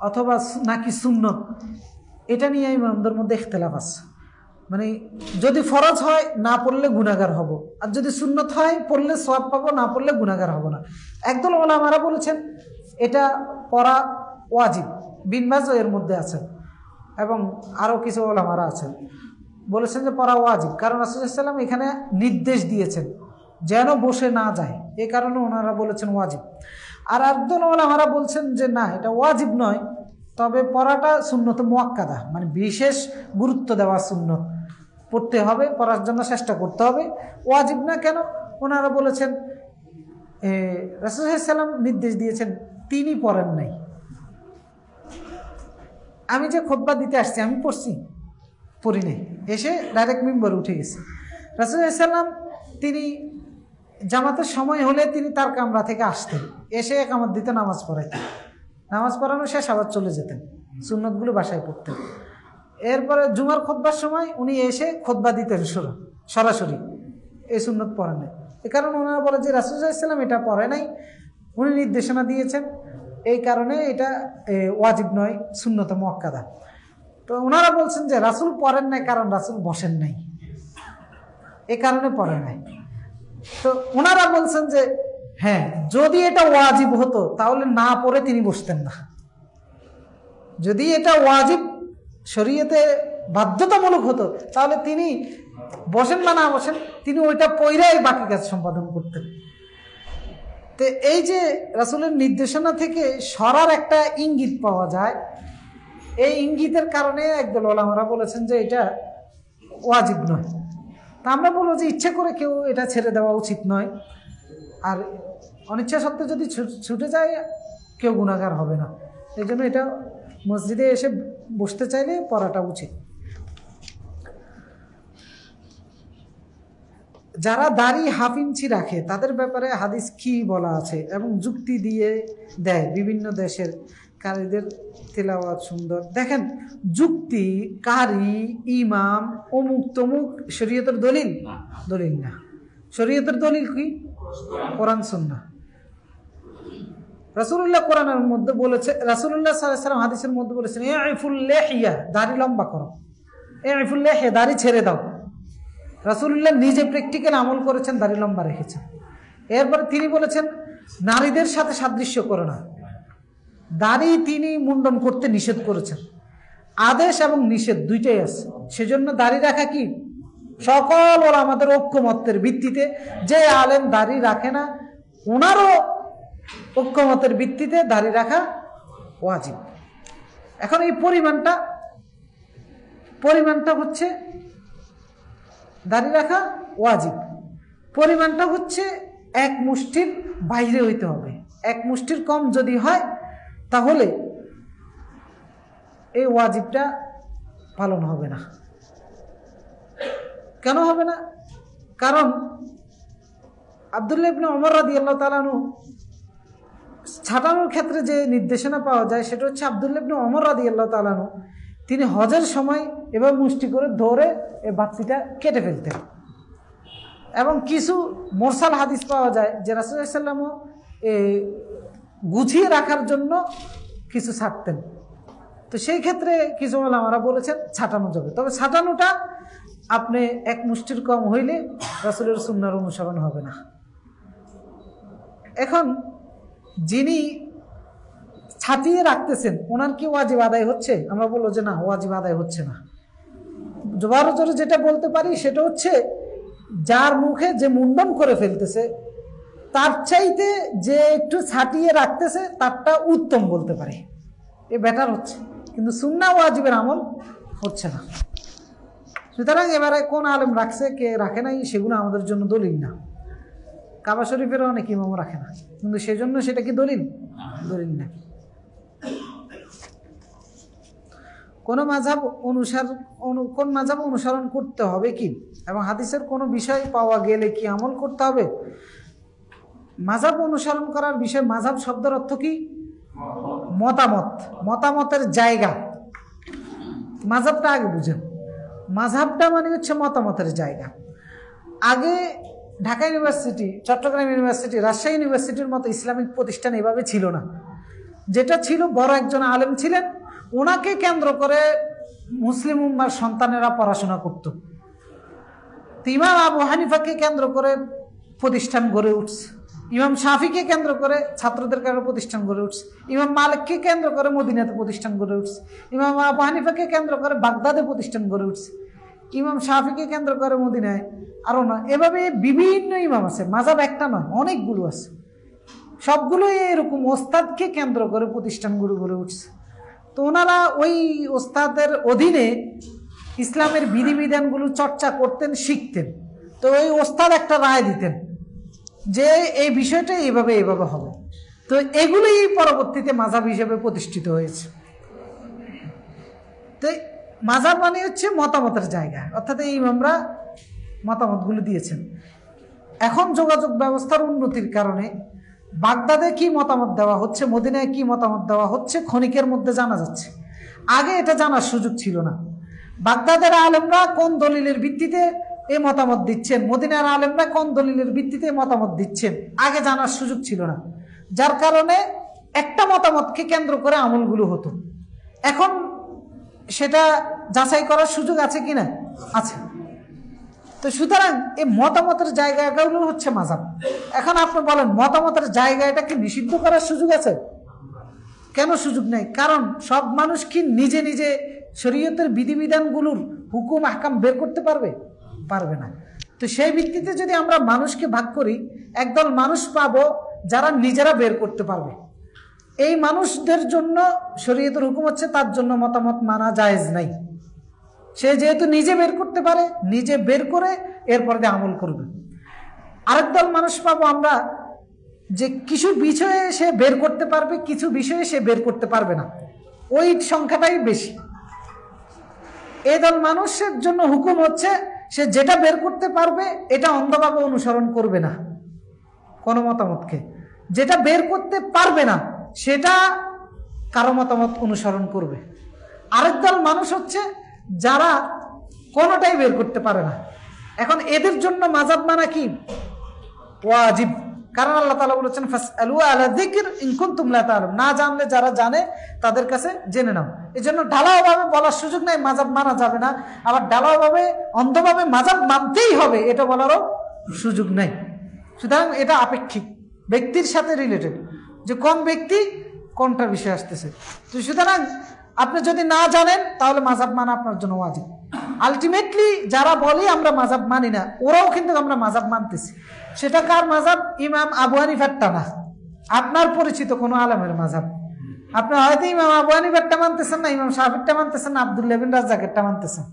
অথবা নাকি সুন্নত, এটা নিয়ে ইমামদের মধ্যে ইখতিলাফ আছে। মানে যদি ফরজ হয় না পড়লে গুনাহগার হব, আর যদি সুন্নত হয় পড়লে সওয়াব পাবো, না পড়লে গুনাহগার হব না। একদল ওলামারা বলেছেন এটা পড়া ওয়াজিব, বিন বাজ এর মধ্যে আছেন এবং আরও কিছু ওলামারা আছেন বলেছেন যে পড়া ওয়াজিব, কারণ রাসূলুল্লাহ সাল্লাল্লাহু আলাইহি ওয়াসাল্লাম এখানে নির্দেশ দিয়েছেন যেন বসে না যায়, এই কারণে ওনারা বলেছেন ওয়াজিব। আর একদল ওলামারা বলছেন যে না, এটা ওয়াজিব নয়, তবে পড়াটা সুন্নত মুআক্কাদা, মানে বিশেষ গুরুত্ব দেওয়া সুন্নত, পড়তে হবে, পড়ার জন্য চেষ্টা করতে হবে, ওয়াজিব না। কেন? ওনারা বলেছেন রাসূলুল্লাহ সাল্লাল্লাহু আলাইহি ওয়াসাল্লাম নির্দেশ দিয়েছেন, তিনি পড়েন নাই। আমি যে খুতবা দিতে আসছি আমি পড়ছি? পড়ি নাই, এসে ডাইরেক্ট মিম্বরে উঠে গেছি। রাসূলুল্লাহ সাল্লাল্লাহু আলাইহি ওয়াসাল্লাম তিনি জামাতের সময় হলে তিনি তার কামরা থেকে আসতেন, এসে একামত দিতে নামাজ পড়াইতেন, নামাজ পড়ানো শেষ আবার চলে যেতেন, সুন্নতগুলো বাসায় পড়তেন। এরপরে জুমার খুতবার সময় উনি এসে খুতবা দিতেন সরাসরি, এই সুন্নত পড়েন নাই। এ কারণে ওনারা বলে যে রাসূলুল্লাহ সাল্লাল্লাহু আলাইহি ওয়াসাল্লাম এটা পড়ে নাই, উনি নির্দেশনা দিয়েছেন, এই কারণে এটা ওয়াজিব নয়, সুন্নত মুআক্কাদা। তো ওনারা বলছেন যে রাসূল পড়েন নাই কারণ রাসূল বসেন নাই, এই কারণে পড়েন নাই। তো ওনারা বলছেন যে হ্যাঁ, যদি এটা ওয়াজিব হতো তাহলে না পড়ে তিনি বসতেন না। যদি এটা ওয়াজিব, শরীয়তে বাধ্যতামূলক হতো, তাহলে তিনি বসেন বা না বসেন, তিনি ওইটা পইরাই বাকি কাজ সম্পাদন করতেন। তো এই যে রাসূলের নির্দেশনা থেকে সরার একটা ইঙ্গিত পাওয়া যায়, এই ইঙ্গিতের কারণে একদল ওলামারা বলেছেন যে এটা ওয়াজিব নয়। তা আমরা বলবো যে ইচ্ছা করে কেউ এটা ছেড়ে দেওয়া উচিত নয়, আর অনিচ্ছা সত্ত্বে যদি ছুটে যায় কেউ গুনাহগার হবে না। এই জন্য এটা মসজিদে এসে বসতে চাইলে পড়াটা উচিত। যারা দাড়ি 1/2 ইঞ্চি রাখে তাদের ব্যাপারে হাদিস কি বলা আছে এবং যুক্তি দিয়ে দেয় বিভিন্ন দেশের কারীদের তেলাওয়াত সুন্দর। দেখেন, যুক্তি, কারি, ইমাম, অমুক তমুক শরীয়তের দলিল না। শরীয়তের দলিল কি? কোরআন সুন্নাহ। রাসূলুল্লাহ কোরআনের মধ্যে বলেছে, রাসূলুল্লাহ সাল্লাল্লাহু আলাইহি ওয়াসাল্লাম হাদিসের মধ্যে বলেছেন ইফুল লিহিয়া, দাড়ি লম্বা করো, ইফুল লিহিয়া, দাড়ি ছেড়ে দাও। রাসূলুল্লাহ নিজে প্র্যাকটিক্যাল আমল করেছেন, দাড়ি লম্বা রেখেছেন। এরপরে তিনি বলেছেন নারীদের সাথে সাদৃশ্য করো না, দাড়ি তিনি মুন্ডন করতে নিষেধ করেছেন। আদেশ এবং নিষেধ দুইটাই আছে, সেজন্য দাড়ি রাখা কি সকল ওলামাদের ঐক্যমতের ভিত্তিতে, যে আলেম দাড়ি রাখে না ওনারও ঐক্যমতের ভিত্তিতে দাড়ি রাখা ওয়াজিব। এখন এই পরিমাণটা হচ্ছে দাড়ি রাখা ওয়াজিব, পরিমাণটা হচ্ছে এক মুষ্টির বাইরে হইতে হবে। এক মুষ্টির কম যদি হয় তাহলে এই ওয়াজিবটা পালন হবে না। কেন হবে না? কারণ আব্দুল্লাহ ইবনে ওমর রাদিয়াল্লাহু তাআলা আনহু ছাটানোর ক্ষেত্রে যে নির্দেশনা পাওয়া যায় সেটা হচ্ছে আব্দুল্লাহ ইবনে ওমর রাদিয়াল্লাহু তাআলা আনহু তিনি হজের সময় এবার মুষ্টি করে ধরে এই বাচ্চিটা কেটে ফেলতেন। এবং কিছু মোরসাল হাদিস পাওয়া যায় যে রাসূলুল্লাহ সাল্লাল্লাহু আলাইহি ওয়াসাল্লাম গুছিয়ে রাখার জন্য কিছু ছাড়তেন। তো সেই ক্ষেত্রে কিছু ওলামারা বলেছেন ছাটানো যাবে, তবে ছাটানোটা আপনি এক মুষ্টির কম হইলে রাসূলের সুন্নাহর অনুসরণ হবে না। এখন যিনি ছাটিয়ে রাখতেছেন ওনার কি ওয়াজিব আদায় হচ্ছে? আমরা বলবো যে না, ওয়াজিব আদায় হচ্ছে না। জোরে জোরে যেটা বলতে পারি সেটা হচ্ছে যার মুখে যে মুন্ডন করে ফেলতেছে তার চাইতে যে একটু ছাটিয়ে রাখতেছে তারটা উত্তম বলতে পারি, এ বেটার হচ্ছে, কিন্তু সুন্নাহ ওয়াজিবের আমল হচ্ছে না। সুতরাং এবারে কোন আলেম রাখছে কে রাখে নাই সেগুলো আমাদের জন্য দলিল না। কাবা শরীফেরও অনেক ইমামও রাখে না, কিন্তু সেজন্য সেটা কি দলিল? দলিল না। কোন মাযহাব অনুসরণ করতে হবে কি, এবং হাদিসের কোনো বিষয় পাওয়া গেলে কি আমল করতে হবে? মাযহাব অনুসরণ করার বিষয়, মাযহাব শব্দের অর্থ কি? মতামত, মতামতের জায়গা। মাযহাবটা আগে বুঝেন, মাযহাবটা মানে হচ্ছে মতামতের জায়গা। আগে ঢাকা ইউনিভার্সিটি, চট্টগ্রাম ইউনিভার্সিটি, রাজশাহী ইউনিভার্সিটির মতো ইসলামিক প্রতিষ্ঠান এভাবে ছিল না। যেটা ছিল, বড় একজন আলেম ছিলেন, ওনাকে কেন্দ্র করে মুসলিম উম্মার সন্তানেরা পড়াশোনা করত। ইমাম আবু হানিফাকে কেন্দ্র করে প্রতিষ্ঠান গড়ে উঠছে, ইমাম শাফিকে কেন্দ্র করে ছাত্রদের কারণে প্রতিষ্ঠান গড়ে উঠছে, ইমাম মালিককে কেন্দ্র করে মদিনাতে প্রতিষ্ঠান গড়ে উঠছে, ইমাম আবু হানিফাকে কেন্দ্র করে বাগদাদে প্রতিষ্ঠান গড়ে উঠছে, ইমাম শাফিকে কেন্দ্র করে মদিনায় আরও না। এভাবে বিভিন্ন ইমাম আছে, মাযহাব একটা নয়, অনেকগুলো আছে। সবগুলোই এরকম ওস্তাদকে কেন্দ্র করে প্রতিষ্ঠানগুলো গড়ে উঠছে। তো ওনারা ওই ওস্তাদের অধীনে ইসলামের বিধিবিধানগুলো চর্চা করতেন, শিখতেন। তো ওই ওস্তাদ একটা রায় দিতেন যে এই বিষয়টা এইভাবে এইভাবে হবে। তো এগুলোই পরবর্তীতে মাযহাব হিসেবে প্রতিষ্ঠিত হয়েছে। তো মাযহাব মানে হচ্ছে মতামতের জায়গা, অর্থাৎ এই ইমামরা মতামতগুলো দিয়েছেন। এখন যোগাযোগ ব্যবস্থার উন্নতির কারণে বাগদাদে কি মতামত দেওয়া হচ্ছে, মদিনায় কি মতামত দেওয়া হচ্ছে ক্ষণিকের মধ্যে জানা যাচ্ছে। আগে এটা জানার সুযোগ ছিল না। বাগদাদের আলেমরা কোন দলিলের ভিত্তিতে এই মতামত দিচ্ছেন, মদিনার আলেমরা কোন দলিলের ভিত্তিতে মতামত দিচ্ছেন, আগে জানার সুযোগ ছিল না। যার কারণে একটা মতামতকে কেন্দ্র করে আমলগুলো হতো। এখন সেটা যাচাই করার সুযোগ আছে কিনা? আছে। তো সুতরাং এই মতামতের জায়গাগুলো হচ্ছে মাযহাব। এখন আপনি বলেন মতামতের জায়গা এটাকে নিষিদ্ধ করার সুযোগ আছে? কেন সুযোগ নেই? কারণ সব মানুষ কি নিজে নিজে শরীয়তের বিধিবিধানগুলোর হুকুম আহকাম বের করতে পারবে? পারবে না। তো সেই ভিত্তিতে যদি আমরা মানুষকে ভাগ করি, একদল মানুষ পাবো যারা নিজেরা বের করতে পারবে। এই মানুষদের জন্য শরীয়তের হুকুম হচ্ছে তার জন্য মতামত মানা জায়েজ নাই। সে যেহেতু নিজে বের করতে পারে, নিজে বের করে এরপর দিয়ে আমল করবে। আরেক দল মানুষ পাবো আমরা যে কিছু বিষয়ে সে বের করতে পারবে, কিছু বিষয়ে সে বের করতে পারবে না, ওই সংখ্যাটাই বেশি। এই দল মানুষের জন্য হুকুম হচ্ছে সে যেটা বের করতে পারবে এটা অন্ধভাবে অনুসরণ করবে না কোনো মতামতকে, যেটা বের করতে পারবে না সেটা কারো মতামত অনুসরণ করবে। আরেক দল মানুষ হচ্ছে যারা কোনোটাই বের করতে পারে না। এখন এদের জন্য মাযহাব মানা কি? ওয়াজিব। কারণ আল্লাহ তাআলা বলেছেন ফাসআলু আলা যিকর ইন কুনতুম লা তা'লামুন, না জানলে যারা জানে তাদের কাছে জেনে নাও। এজন্য ঢালাওভাবে বলার সুযোগ নাই মাযহাব মানা যাবে না, আবার ঢালাওভাবে অন্ধভাবে মাযহাব মানতেই হবে এটা বলারও সুযোগ নাই। সুতরাং এটা আপেক্ষিক, ব্যক্তির সাথে রিলেটেড, যে কোন ব্যক্তি কোনটার বিষয়ে আসতেছে। তো সুতরাং আপনি যদি না জানেন তাহলে মাযহাব মানা আপনার জন্য ওয়াজিব। আলটিমেটলি যারা বলি আমরা মাযহাব মানি না, ওরাও কিন্তু আমরা মাযহাব মানতেছি। সেটা কার মাযহাব? ইমাম আবু হানিফারটা না, আপনার পরিচিত কোনো আলেমের মাযহাব। আপনি হয়তো ইমাম আবু হানিফারটা মানতেছেন না, ইমাম শাফিরটা মানতেছেন না, আব্দুল্লাহ বিন রাজ্জাকেরটা মানতেছেন।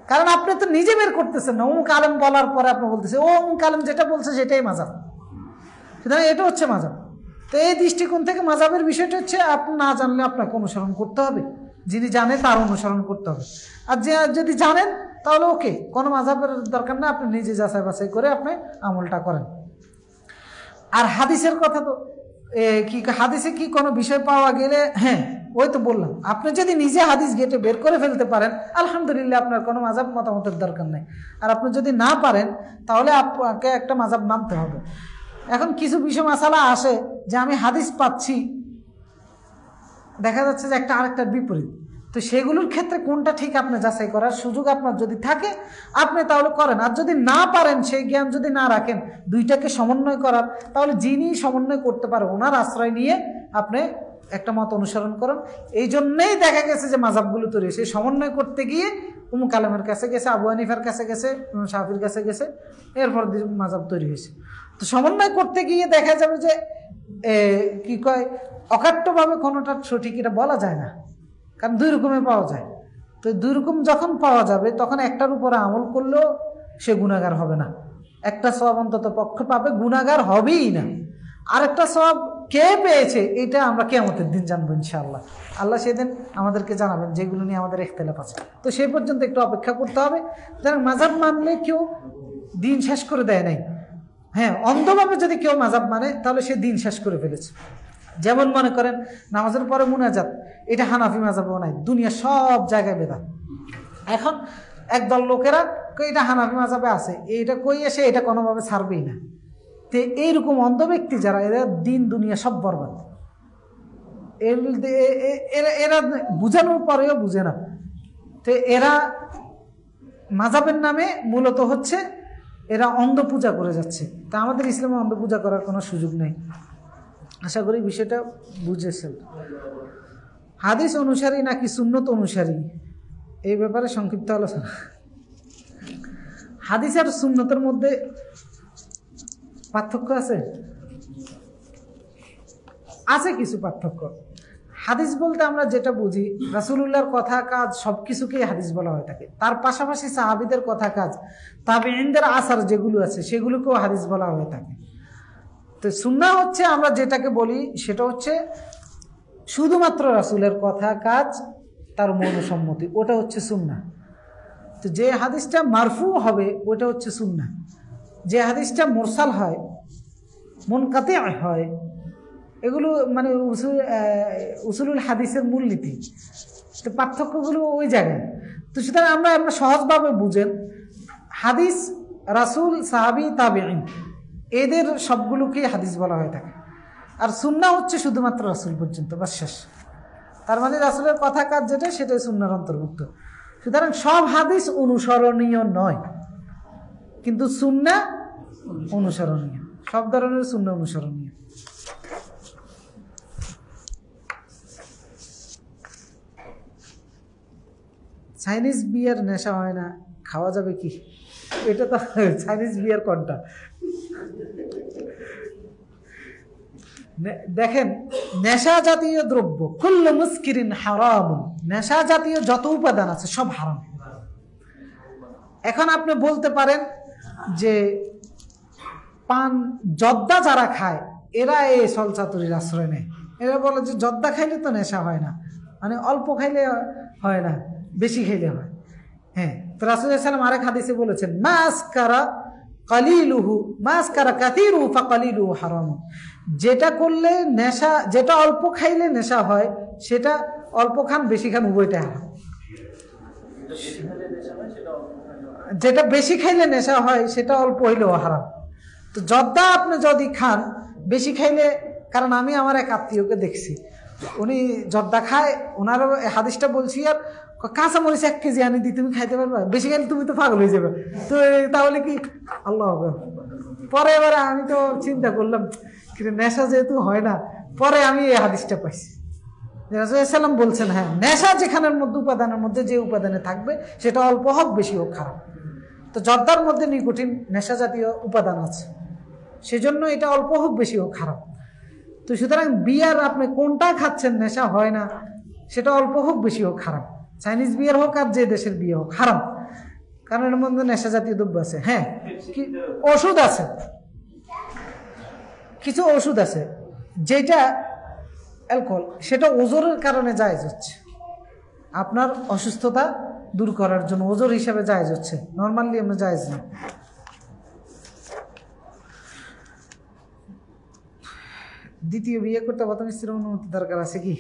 কারণ আপনি তো নিজে বের করতেছেন না। অমুক আলেম বলার পরে আপনি বলতেছেন ও অমুক আলেম যেটা বলছে সেটাই মাযহাব। সুতরাং এটা হচ্ছে মাযহাব। তো এই দৃষ্টিকোণ থেকে মাযহাবের বিষয়টা হচ্ছে আপনি না জানলে আপনাকে অনুসরণ করতে হবে, যিনি জানে তার অনুসরণ করতে হবে। আর যদি জানেন তাহলে ওকে, কোনো মাযহাবের দরকার না, আপনি নিজে যাচাই বাছাই করে আপনি আমলটা করেন। আর হাদিসের কথা তো কি, হাদিসে কি কোনো বিষয় পাওয়া গেলে, হ্যাঁ ওই তো বললাম, আপনি যদি নিজে হাদিস ঘেটে বের করে ফেলতে পারেন আলহামদুলিল্লাহ, আপনার কোনো মাযহাব মতামতের দরকার নেই। আর আপনি যদি না পারেন তাহলে আপনাকে একটা মাযহাব মানতে হবে। এখন কিছু বিষয় মাসালা আসে যে আমি হাদিস পাচ্ছি, দেখা যাচ্ছে যে একটা আরেকটার বিপরীত, তো সেগুলোর ক্ষেত্রে কোনটা ঠিক আপনি যাচাই করার সুযোগ আপনার যদি থাকে আপনি তাহলে করেন। আর যদি না পারেন, সেই জ্ঞান যদি না রাখেন দুইটাকে সমন্বয় করার, তাহলে যিনি সমন্বয় করতে পারে ওনার আশ্রয় নিয়ে আপনি একটা মত অনুসরণ করুন। এই জন্যেই দেখা গেছে যে মাযহাবগুলো তৈরি হয়েছে, সমন্বয় করতে গিয়ে উমুক আলেমের কাছে গেছে, আবু হানিফার কাছে গেছে, শাফির কাছে গেছে, এরপর মাযহাব তৈরি হয়েছে। তো সমন্বয় করতে গিয়ে দেখা যাবে যে কি কয়, অকাট্যভাবে কোনোটা সঠিক এটা বলা যায় না, কারণ দুই রকমে পাওয়া যায়। তো দুই রকম যখন পাওয়া যাবে তখন একটার উপরে আমল করলেও সে গুনাহগার হবে না, একটা সওয়াব অন্তত পক্ষে পাবে, গুনাহগার হবেই না। আরেকটা সওয়াব কে পেয়েছে এটা আমরা কিয়ামতের দিন জানবো ইনশাআল্লাহ। আল্লাহ সেদিন আমাদেরকে জানাবেন যেগুলো নিয়ে আমাদের ইখতিলাফ আছে। তো সেই পর্যন্ত একটু অপেক্ষা করতে হবে। যেমন মাযহাব মানলে কেউ দিন শেষ করে দেয় নাই, হ্যাঁ অন্ধভাবে যদি কেউ মাযহাব মানে তাহলে সে দিন শেষ করে ফেলেছে। যেমন মনে করেন নামাজের পরে মুনাজাত, এটা হানাফি মাযহাবেও নাই, দুনিয়া সব জায়গায় বেদাত। এখন একদল লোকেরা এটা হানাফি মাযহাবে আছে, এইটা কই এসে এটা কোনোভাবে ছাড়বেই না। তো এইরকম অন্ধ ব্যক্তি যারা, এরা দিন দুনিয়া সব বরবাদ, এরা বুঝানোর পরেও বুঝে না। তো এরা মাযহাবের নামে মূলত হচ্ছে এরা অন্ধ পূজা করে যাচ্ছে। তা আমাদের ইসলামে অন্ধ পূজা করার কোনো সুযোগ নেই। আশা করি বিষয়টা বুঝেছেন। হাদিস অনুসারী নাকি সুন্নত অনুসারী, এই ব্যাপারে সংক্ষিপ্ত আলোচনা। হাদিস আর সুন্নতের মধ্যে পার্থক্য আছে, আছে কিছু পার্থক্য। হাদিস বলতে আমরা যেটা বুঝি রাসূলুল্লাহর কথা কাজ সবকিছুকেই হাদিস বলা হয়ে থাকে। তার পাশাপাশি সাহাবীদের কথা কাজ, তাবেঈনদের আসার যেগুলো আছে সেগুলোকেও হাদিস বলা হয়ে থাকে। তো সুন্নাহ হচ্ছে আমরা যেটাকে বলি সেটা হচ্ছে শুধুমাত্র রাসূলের কথা কাজ, তার মনসম্মতি, ওটা হচ্ছে সুন্নাহ। তো যে হাদিসটা মারফু হবে ওটা হচ্ছে সুন্নাহ, যে হাদিসটা মুরসাল হয়, মুনকাতি হয়, এগুলো মানে উসুলুল হাদিসের মূলনীতি। তো পার্থক্যগুলো ওই জায়গায়। তো সুতরাং আমরা সহজভাবে বুঝেন, হাদিস রাসূল, সাহাবী, তাবেঈন এদের সবগুলোকেই হাদিস বলা হয়ে থাকে। আর সুন্নাহ হচ্ছে শুধুমাত্র রাসূল পর্যন্ত, বাস শেষ। তার মানে রাসূলের কথা কাজ যেটা সেটাই সুন্নাহর অন্তর্ভুক্ত। সুতরাং সব হাদিস অনুসরণীয় নয়, কিন্তু সুন্নাহ অনুসরণীয়, সব ধরনের সুন্নাহ অনুসরণীয়। চাইনিজ বিয়ার নেশা হয় না, খাওয়া যাবে কি? এটা তো চাইনিজ বিয়ার কোনটা? দেখেন, নেশা জাতীয় দ্রব্য কুল্লু মুসকিরিন হারাম, নেশা জাতীয় যত উপাদান আছে সব হারাম। এখন আপনি বলতে পারেন যে পান জর্দা যারা খায় এরা এই সলচাতুরির আশ্রয় নেয়, এরা বলে যে জর্দা খাইলে তো নেশা হয় না, মানে অল্প খাইলে হয় না, বেশি খাইলে হয়। হ্যাঁ, তো রাসূল সাল্লাল্লাহু আলাইহি ওয়াসাল্লাম আরেক হাদিসে বলেছেন মাসকারা কালিলুহু মাসকারা কাসীরুহু ফাকালিলুহু হারাম। যেটা করলে নেশা, যেটা অল্প খাইলে নেশা হয় সেটা অল্প খান বেশি খান উভয়টা হারাম। যেটা বেশি খাইলে নেশা হয় সেটা অল্প হইলেও হারাম। তো জর্দা আপনি যদি খান বেশি খাইলে, কারণ আমি আমার এক আত্মীয়কে দেখছি উনি জর্দা খায়, ওনারও হাদিসটা বলছি, আর কাঁচা মরিচ 1 কেজি আনি দিই, তুমি খাইতে পারবা? বেশি খাইলে তুমি তো পাগল হয়ে যাবে। তো তাহলে কি আল্লাহ, পরে এবারে আমি তো চিন্তা করলাম কিন্তু নেশা যেহেতু হয় না, পরে আমি এই হাদিসটা পাইছি। রাসূল সাল্লাম বলছেন হ্যাঁ, নেশা যেখানের মধ্যে উপাদানের মধ্যে যে উপাদানে থাকবে সেটা অল্প হোক বেশি হোক খারাপ। তো জর্দার মধ্যে নিকোটিন নেশা জাতীয় উপাদান আছে, সেজন্য এটা অল্প হোক বেশি হোক খারাপ। তো সুতরাং বিয়ার আপনি কোনটা খাচ্ছেন নেশা হয় না, সেটা অল্প হোক বেশি হোক খারাপ। চাইনিজ বিয়ার হোক আর যে দেশের বিয়ে হোক হারাম, কারণ এর মধ্যে নেশা জাতীয় দ্রব্য আছে। হ্যাঁ, কি ওষুধ আছে, কিছু ওষুধ আছে যেটা অ্যালকোহল, সেটা ওজোরের কারণে জায়েজ হচ্ছে, আপনার অসুস্থতা দূর করার জন্য ওজোর হিসাবে জায়েজ হচ্ছে, নর্মালি আমরা জায়েজ না। দ্বিতীয় বিয়ে করতে প্রথম স্ত্রীর অনুমতি দরকার আছে কি?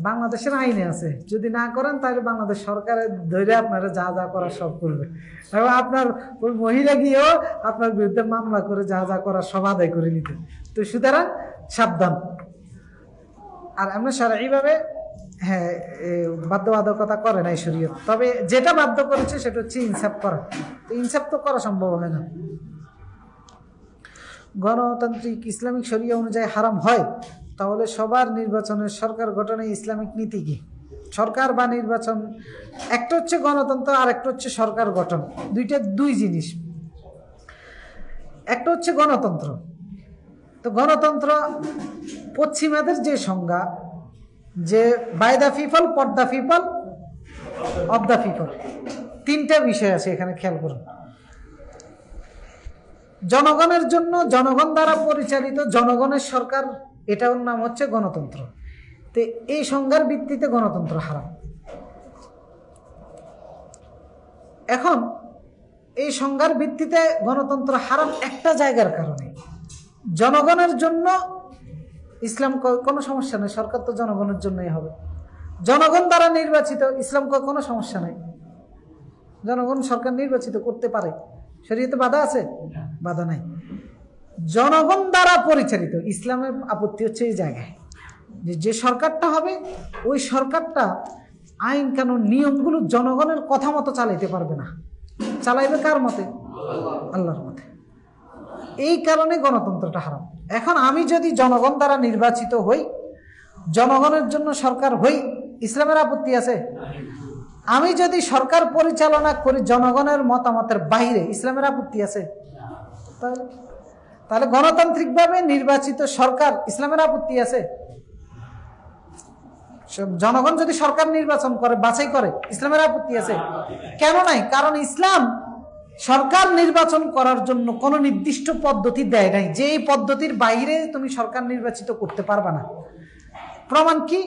বাংলাদেশের আইনে আছে, যদি না করেন তাহলে বাংলাদেশ সরকারের ধরে আপনারা যা যা করার সব করবে, এবং আপনার ওই মহিলা গিয়েও আপনার বিরুদ্ধে মামলা করে যা যা করার সব আদায় করে নিতে। তো সুতরাং সাবধান। আর আমরা শারঈভাবে হ্যাঁ বাধ্যবাধকতা করে নাই শরীয়ত, তবে যেটা বাধ্য করেছে সেটা হচ্ছে ইনসাফ করা। তো ইনসাফ তো করা সম্ভব হয় না। গণতান্ত্রিক ইসলামিক শরিয়া অনুযায়ী হারাম হয়, তাহলে সবার নির্বাচনের সরকার গঠনে ইসলামিক নীতি কি? সরকার বা নির্বাচন একটা হচ্ছে গণতন্ত্র, আর একটা হচ্ছে সরকার গঠন, দুইটা দুই জিনিস। একটা হচ্ছে গণতন্ত্র। তো গণতন্ত্র পশ্চিমাদের যে সংজ্ঞা, যে by the people, for the people, of the people, তিনটা বিষয় আছে এখানে, খেয়াল করুন। জনগণের জন্য, জনগণ দ্বারা পরিচালিত, জনগণের সরকার, এটার নাম হচ্ছে গণতন্ত্র। তো এই সংজ্ঞার ভিত্তিতে গণতন্ত্র হারাম। এখন এই সংজ্ঞার ভিত্তিতে গণতন্ত্র হারাম একটা জায়গার কারণে, জনগণের জন্য ইসলাম কোনো সমস্যা নেই, সরকার তো জনগণের জন্যই হবে। জনগণ দ্বারা নির্বাচিত, ইসলাম কোনো সমস্যা নেই, জনগণ সরকার নির্বাচিত করতে পারে, শরীয়তে বাধা আছে? বাধা নাই। জনগণ দ্বারা পরিচালিত, ইসলামের আপত্তি হচ্ছে এই জায়গায় যে সরকারটা হবে, ওই সরকারটা আইন কানুন নিয়মগুলো জনগণের কথা মতো চালাইতে পারবে না, চালাইবে কার মতে? আল্লাহর মতে। এই কারণে গণতন্ত্রটা হারাম। এখন আমি যদি জনগণ দ্বারা নির্বাচিত হই, জনগণের জন্য সরকার হই, ইসলামের আপত্তি আছে? আমি যদি সরকার পরিচালনা করি জনগণের মতামতের বাইরে, ইসলামের আপত্তি আছে? তাহলে গণতান্ত্রিকভাবে নির্বাচিত সরকার, ইসলামের আপত্তি আছে? জনগণ যদি সরকার নির্বাচন করে, বাছাই করে, ইসলামের আপত্তি আছে? কেন নাই? কারণ ইসলাম সরকার নির্বাচন করার জন্য কোনো নির্দিষ্ট পদ্ধতি দেয় নাই, যে এই পদ্ধতির বাইরে তুমি সরকার নির্বাচিত করতে পারবে না। প্রমাণ কি?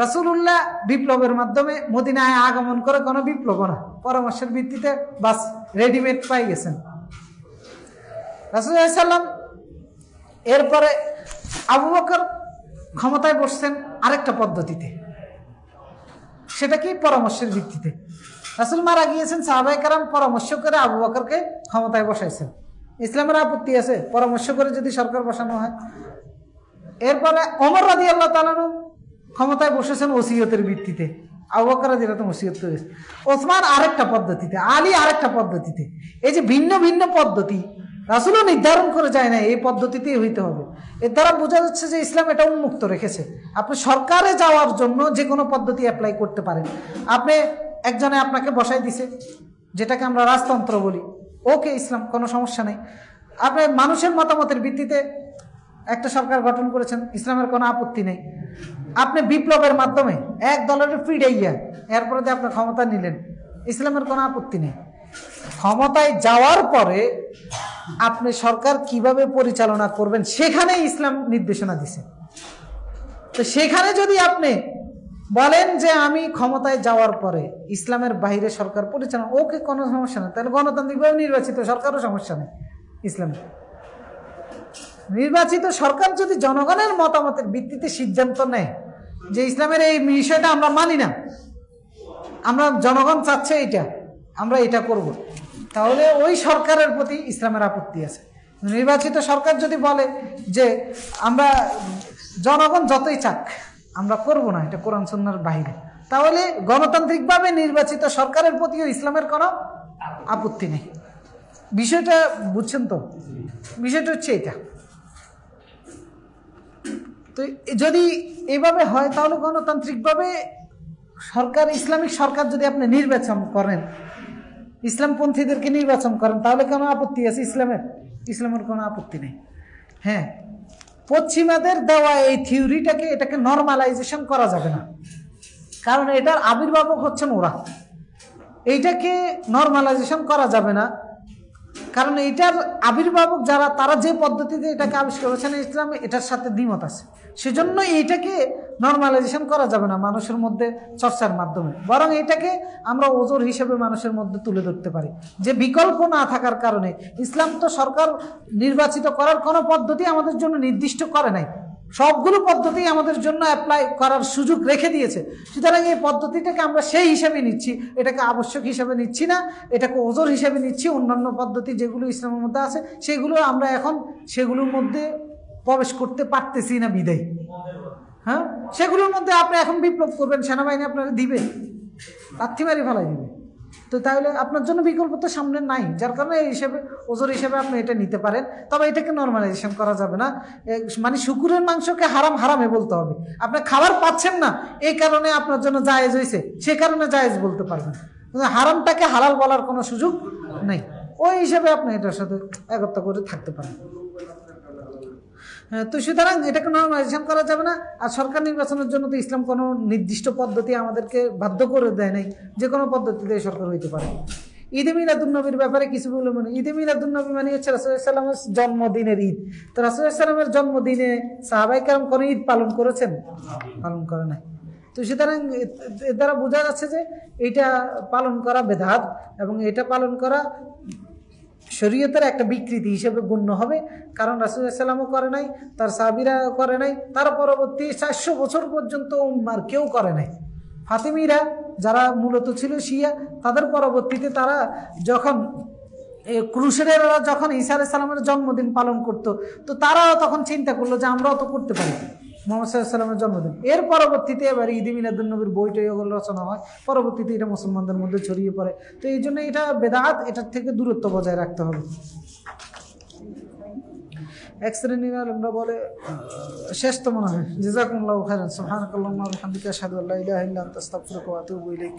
রাসূলুল্লাহ বিপ্লবের মাধ্যমে মদিনায় আগমন করে, কোনো বিপ্লব না, পরামর্শের ভিত্তিতে বাস রেডিমেড পাই গেছেন রাসূল সাল্লাল্লাহু আলাইহি ওয়াসাল্লাম। এরপরে আবু বকর ক্ষমতায় বসছেন আরেকটা পদ্ধতিতে, সেটা কি? পরামর্শের ভিত্তিতে। রাসূল মারা গিয়েছেন, সাহাবায়ে কেরাম পরামর্শ করে আবু বকরকে ক্ষমতায় বসাইছেন, ইসলামের আপত্তি আছে পরামর্শ করে যদি সরকার বসানো হয়? এরপরে ওমর রাদিয়াল্লাহু তাআলা ক্ষমতায় বসেছেন ওসিয়তের ভিত্তিতে, আবু বকর রাদিয়াল্লাহু ওসিয়ত করেছেন। ওসমান আরেকটা পদ্ধতিতে, আলী আরেকটা পদ্ধতিতে। এই যে ভিন্ন ভিন্ন পদ্ধতি, রাসূলও নির্ধারণ করে যায় না এই পদ্ধতিতেই হইতে হবে। এর দ্বারা বোঝা যাচ্ছে যে ইসলাম এটা উন্মুক্ত রেখেছে, আপনি সরকারে যাওয়ার জন্য যে কোনো পদ্ধতি অ্যাপ্লাই করতে পারেন। আপনি একজনে আপনাকে বসাই দিছে, যেটাকে আমরা রাজতন্ত্র বলি, ওকে, ইসলাম কোনো সমস্যা নেই। আপনি মানুষের মতামতের ভিত্তিতে একটা সরকার গঠন করেছেন, ইসলামের কোনো আপত্তি নেই। আপনি বিপ্লবের মাধ্যমে এক দলের ফিডাইয়া এরপরে যে আপনার ক্ষমতা নিলেন, ইসলামের কোনো আপত্তি নেই। ক্ষমতায় যাওয়ার পরে আপনি সরকার কিভাবে পরিচালনা করবেন সেখানে ইসলাম নির্দেশনা দিছে। তো সেখানে যদি আপনি বলেন যে আমি ক্ষমতায় যাওয়ার পরে ইসলামের বাইরে সরকার পরিচালনা, ওকে, কোনো সমস্যা নেই। তাহলে গণতান্ত্রিকভাবে নির্বাচিত সরকারও সমস্যা নেই। ইসলাম নির্বাচিত সরকার যদি জনগণের মতামতের ভিত্তিতে সিদ্ধান্ত নেয় যে ইসলামের এই বিষয়টা আমরা মানি না, আমরা জনগণ চাচ্ছে এইটা, আমরা এটা করব, তাহলে ওই সরকারের প্রতি ইসলামের আপত্তি আছে। নির্বাচিত সরকার যদি বলে যে আমরা জনগণ যতই চাক আমরা করব না, এটা কোরআন সুন্নাহর বাইরে, তাহলে গণতান্ত্রিকভাবে নির্বাচিত সরকারের প্রতিও ইসলামের কোনো আপত্তি নেই। বিষয়টা বুঝছেন তো? বিষয়টা হচ্ছে এটা। তো যদি এভাবে হয় তাহলে গণতান্ত্রিকভাবে সরকার, ইসলামিক সরকার যদি আপনি নির্বাচন করেন, ইসলামপন্থীদেরকে নির্বাচন করেন, তাহলে কোনো আপত্তি আছে ইসলামের? ইসলামের কোনো আপত্তি নেই। হ্যাঁ, পশ্চিমাদের দেওয়া এই থিওরিটাকে, এটাকে নর্মালাইজেশন করা যাবে না, কারণ এটার আবির্ভাবক হচ্ছেন ওরা। এইটাকে নর্মালাইজেশন করা যাবে না। কারণ এইটার আবির্ভাবক যারা, তারা যে পদ্ধতিতে এটাকে আবিষ্কার করেছেন, ইসলাম এটার সাথে দ্বিমত আছে। সেজন্য এইটাকে নর্মালাইজেশন করা যাবে না মানুষের মধ্যে চর্চার মাধ্যমে, বরং এটাকে আমরা ওজোর হিসেবে মানুষের মধ্যে তুলে ধরতে পারি, যে বিকল্প না থাকার কারণে ইসলাম তো সরকার নির্বাচিত করার কোনো পদ্ধতি আমাদের জন্য নির্দিষ্ট করে নাই, সবগুলো পদ্ধতি আমাদের জন্য অ্যাপ্লাই করার সুযোগ রেখে দিয়েছে। সুতরাং এই পদ্ধতিটাকে আমরা সেই হিসাবে নিচ্ছি, এটাকে আবশ্যক হিসাবে নিচ্ছি না, এটাকে ওজোর হিসাবে নিচ্ছি। অন্যান্য পদ্ধতি যেগুলো ইসলামের মধ্যে আছে সেগুলো আমরা এখন সেগুলোর মধ্যে প্রবেশ করতে পারতেছি না বিদায়। হ্যাঁ, সেগুলোর মধ্যে আপনি এখন বিপ্লব করবেন, সেনাবাহিনী আপনারা দিবে, লাথি মারি ফেলাই দিবে, তো তাহলে আপনার জন্য বিকল্প তো সামনে নাই। যার কারণে এই হিসেবে ওজোর হিসেবে আপনি এটা নিতে পারেন, তবে এটাকে নর্মালাইজেশন করা যাবে না। মানে শুকুরের মাংসকে হারাম হারামে বলতে হবে। আপনি খাবার পাচ্ছেন না, এই কারণে আপনার জন্য জায়েজ হয়েছে, সে কারণে জায়েজ বলতে পারবেন, হারামটাকে হালাল বলার কোনো সুযোগ নেই। ওই হিসাবে আপনি এটার সাথে একত্র করে থাকতে পারেন। তো সুতরাং এটাকে নর্মালাইজেশন করা যাবে না। আর সরকার নির্বাচনের জন্য তো ইসলাম কোনো নির্দিষ্ট পদ্ধতি আমাদেরকে বাধ্য করে দেয় নাই, যে কোনো পদ্ধতিতে সরকার হইতে পারে। ঈদে মিলাদুন্নবীর ব্যাপারে কিছু বলে মানে, ঈদে মিলাদুন্নবী মানে হচ্ছে রাসূলুল্লাহ সাল্লাল্লাহু আলাইহি ওয়াসাল্লামের জন্মদিনের ঈদ। তো রাসূলুল্লাহ সাল্লাল্লাহু আলাইহি ওয়াসাল্লামের জন্মদিনে সাহাবায়ে কেরাম কোনো ঈদ পালন করেছেন? পালন করে নাই। তো সুতরাং এর দ্বারা বোঝা যাচ্ছে যে এটা পালন করা বেদাত, এবং এটা পালন করা শরীয়তের একটা বিকৃতি হিসেবে গণ্য হবে। কারণ রাসূলুল্লাহ সাল্লাল্লাহু আলাইহি ওয়াসাল্লামও করে নাই, তার সাহাবীরা করে নাই, তার পরবর্তী 400 বছর পর্যন্ত আর কেউ করে নাই। ফাতিমিরা যারা মূলত ছিল শিয়া, তাদের পরবর্তীতে তারা যখন ক্রুসেডাররা যখন ঈসা আলাইহিস সালামের জন্মদিন পালন করত, তো তারাও তখন চিন্তা করলো যে আমরাও তো করতে পারি মুহাম্মদ সাল্লাল্লাহু আলাইহি ওয়াসাল্লামের জন্মদিন। এর পরবর্তীতে এবার ঈদে মিলাদুন্নবীর বইটা এগুলো রচনা হয়, পরবর্তীতে এটা মুসলমানদের মধ্যে ছড়িয়ে পড়ে। তো এই জন্য এটা বেদাত, এটার থেকে দূরত্ব বজায় রাখতে হবে। এক শ্রেণীর আলেমরা বলে, শেষ তো মনে হয়, জাযাকুমুল্লাহু খাইরান, সুবহানাকাল্লাহুম্মা ওয়া বিহামদিকা আশহাদু আল্লা ইলাহা ইল্লা আনতা আস্তাগফিরুকা ওয়া আতুবু ইলাইক।